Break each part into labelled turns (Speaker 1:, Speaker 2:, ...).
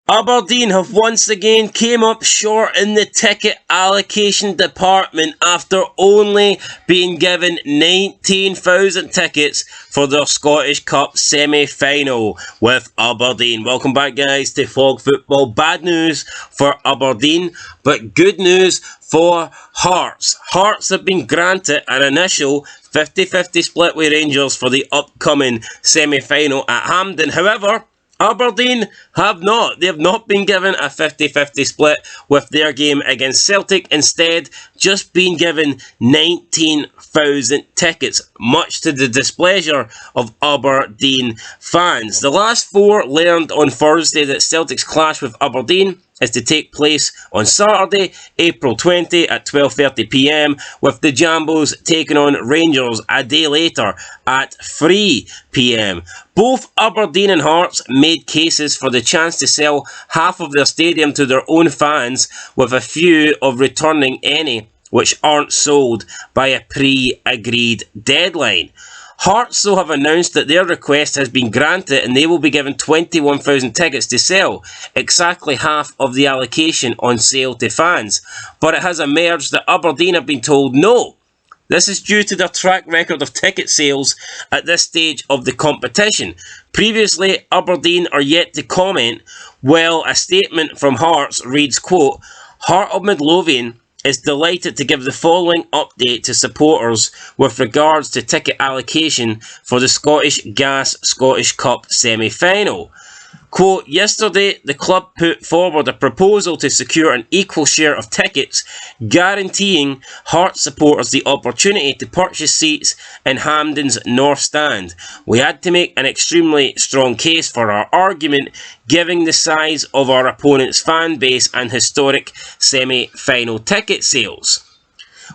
Speaker 1: Aberdeen have once again came up short in the ticket allocation department after only being given 19,000 tickets for their Scottish Cup semi-final with Aberdeen. Welcome back, guys, to Fog Football. Bad news for Aberdeen, but good news for Hearts. Hearts have been granted an initial 50-50 split with Rangers for the upcoming semi-final at Hampden. However, Aberdeen have not. They have not been given a 50-50 split with their game against Celtic. Instead, just been given 19,000 tickets, much to the displeasure of Aberdeen fans. The last four learned on Thursday that Celtic's clash with Aberdeen is to take place on Saturday, April 20 at 12:30 p.m, with the Jambos taking on Rangers a day later at 3 p.m. Both Aberdeen and Hearts made cases for the chance to sell half of their stadium to their own fans, with a few of returning any which aren't sold by a pre-agreed deadline. Hearts, though, have announced that their request has been granted and they will be given 21,000 tickets to sell, exactly half of the allocation on sale to fans. But it has emerged that Aberdeen have been told no. This is due to their track record of ticket sales at this stage of the competition. Previously, Aberdeen are yet to comment, while a statement from Hearts reads, quote, "Heart of Midlothian is delighted to give the following update to supporters with regards to ticket allocation for the Scottish Gas Scottish Cup semi-final. Quote, yesterday the club put forward a proposal to secure an equal share of tickets, guaranteeing Hearts supporters the opportunity to purchase seats in Hampden's North Stand. We had to make an extremely strong case for our argument, given the size of our opponent's fan base and historic semi-final ticket sales.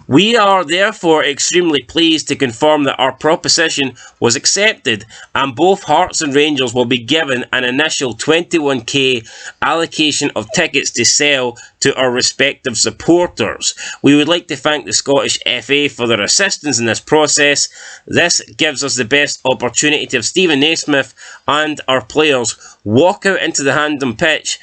Speaker 1: We are therefore extremely pleased to confirm that our proposition was accepted and both Hearts and Rangers will be given an initial 21k allocation of tickets to sell to our respective supporters. We would like to thank the Scottish FA for their assistance in this process. This gives us the best opportunity to have Stephen Naismith and our players walk out into the Hampden pitch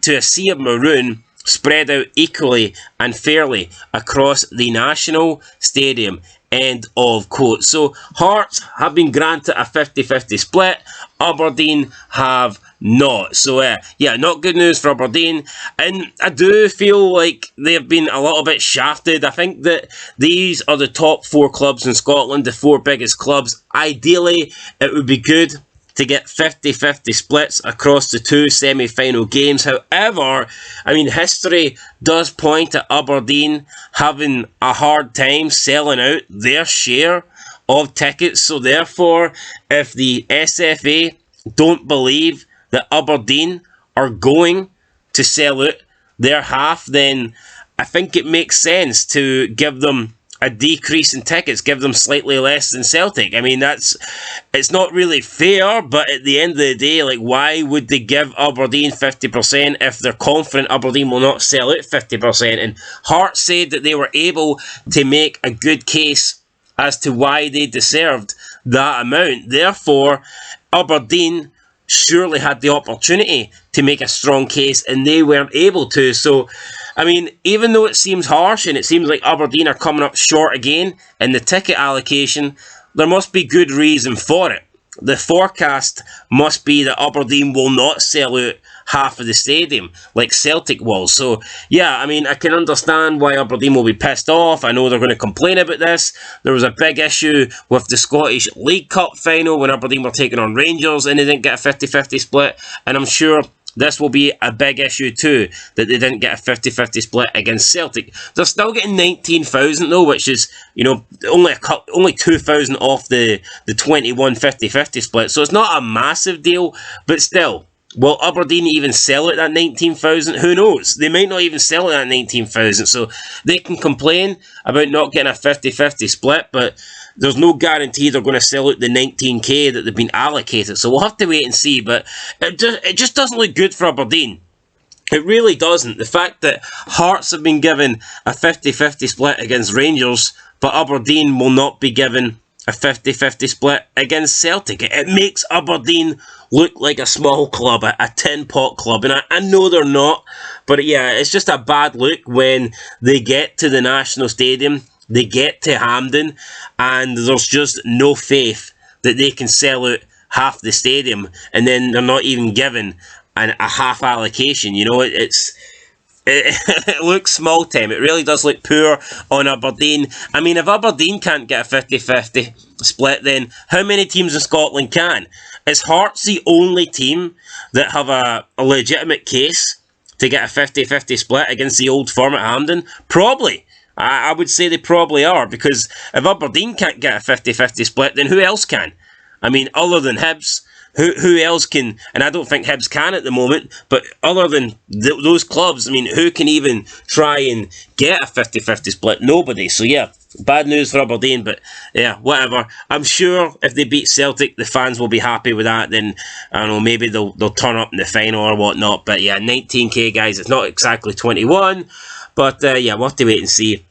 Speaker 1: to a sea of maroon spread out equally and fairly across the National Stadium." End of quote. So Hearts have been granted a 50-50 split. Aberdeen have not. So yeah, not good news for Aberdeen. And I do feel like they've been a little bit shafted. I think that these are the top four clubs in Scotland, the four biggest clubs. Ideally, it would be good to get 50-50 splits across the two semi-final games. However, I mean, history does point at Aberdeen having a hard time selling out their share of tickets. So therefore, if the SFA don't believe that Aberdeen are going to sell out their half, then I think it makes sense to give them a decrease in tickets, give them slightly less than Celtic. I mean, it's not really fair, but at the end of the day, like, why would they give Aberdeen 50% if they're confident Aberdeen will not sell out 50%? And Hearts said that they were able to make a good case as to why they deserved that amount. Therefore, Aberdeen surely had the opportunity to make a strong case and they weren't able to. So I mean, even though it seems harsh and it seems like Aberdeen are coming up short again in the ticket allocation, there must be good reason for it. The forecast must be that Aberdeen will not sell out half of the stadium like Celtic will. So yeah, I mean, I can understand why Aberdeen will be pissed off. I know they're going to complain about this. There was a big issue with the Scottish League Cup final when Aberdeen were taking on Rangers and they didn't get a 50-50 split, and I'm sure this will be a big issue too, that they didn't get a 50-50 split against Celtic. They're still getting 19,000 though, which is, you know, only 2,000 off the 21 50-50 split. So it's not a massive deal, but still, will Aberdeen even sell it at 19,000? Who knows? They might not even sell it at 19,000. So they can complain about not getting a 50-50 split, but there's no guarantee they're going to sell out the 19k that they've been allocated. So we'll have to wait and see. But it just doesn't look good for Aberdeen. It really doesn't. The fact that Hearts have been given a 50-50 split against Rangers, but Aberdeen will not be given a 50-50 split against Celtic. It makes Aberdeen look like a small club, a tin-pot club, and I know they're not, but yeah, it's just a bad look when they get to the National Stadium, they get to Hampden, and there's just no faith that they can sell out half the stadium, and then they're not even given a half allocation. You know, it looks small time. It really does look poor on Aberdeen. I mean, if Aberdeen can't get a 50-50 split, then how many teams in Scotland can? Is Hearts the only team that have a legitimate case to get a 50-50 split against the old firm at Hampden? Probably. I would say they probably are, because if Aberdeen can't get a 50-50 split, then who else can? I mean, other than Hibs, who else can? And I don't think Hibs can at the moment, but other than those clubs, I mean, who can even try and get a 50-50 split? Nobody. So yeah, bad news for Aberdeen, but yeah, whatever. I'm sure if they beat Celtic, the fans will be happy with that. Then, I don't know, maybe they'll turn up in the final or whatnot. But yeah, 19k, guys. It's not exactly 21, but yeah, we'll have to wait and see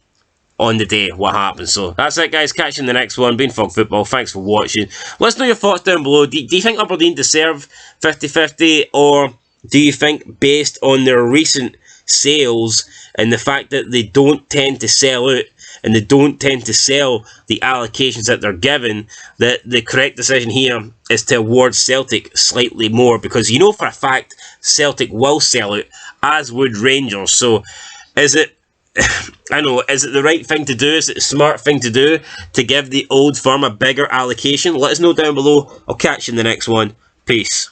Speaker 1: on the day what happens. So that's it, guys. Catch you in the next one. Been Fog Football. Thanks for watching. Let us know your thoughts down below. Do you think Aberdeen deserve 50-50, or do you think, based on their recent sales and the fact that they don't tend to sell out and they don't tend to sell the allocations that they're given, that the correct decision here is to award Celtic slightly more? Because you know for a fact Celtic will sell out, as would Rangers. So is it, I know, is it the right thing to do? Is it the smart thing to do to give the old firm a bigger allocation? Let us know down below. I'll catch you in the next one. Peace.